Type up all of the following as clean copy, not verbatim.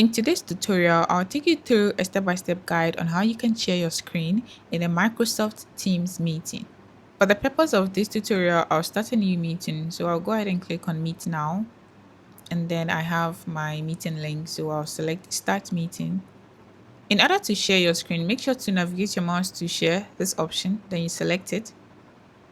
In today's tutorial, I'll take you through a step-by-step guide on how you can share your screen in a Microsoft Teams meeting. For the purpose of this tutorial, I'll start a new meeting. So I'll go ahead and click on Meet Now. And then I have my meeting link. So I'll select Start Meeting. In order to share your screen, make sure to navigate your mouse to share this option. Then you select it.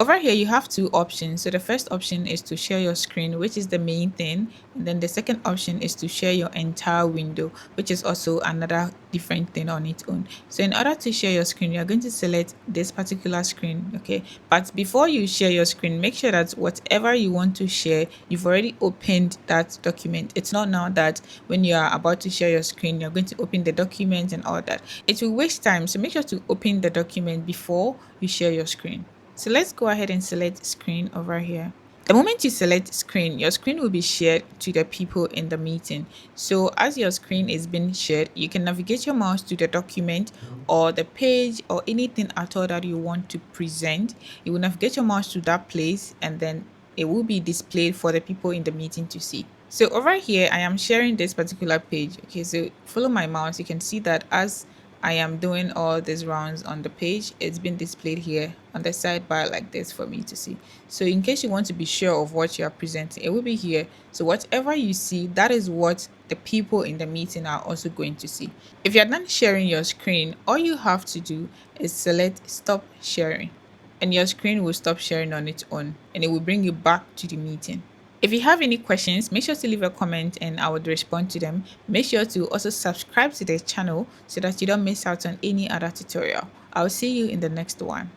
Over here, you have two options. So the first option is to share your screen, which is the main thing. And then the second option is to share your entire window, which is also another different thing on its own. So in order to share your screen, you're going to select this particular screen, okay? But before you share your screen, make sure that whatever you want to share, you've already opened that document. It's not now that when you are about to share your screen, you're going to open the document and all that. It will waste time. So make sure to open the document before you share your screen. So let's go ahead and select screen over here. The moment you select screen, your screen will be shared to the people in the meeting. So as your screen is being shared, you can navigate your mouse to the document or the page or anything at all that you want to present. You will navigate your mouse to that place and then it will be displayed for the people in the meeting to see. So over here, I am sharing this particular page. Okay, so follow my mouse. You can see that as I am doing all these rounds on the page, it's been displayed here on the sidebar like this for me to see. So in case you want to be sure of what you are presenting, it will be here. So whatever you see, that is what the people in the meeting are also going to see. If you're done sharing your screen, all you have to do is select stop sharing and your screen will stop sharing on its own and it will bring you back to the meeting. If you have any questions, make sure to leave a comment and I would respond to them. Make sure to also subscribe to the channel so that you don't miss out on any other tutorial. I'll see you in the next one.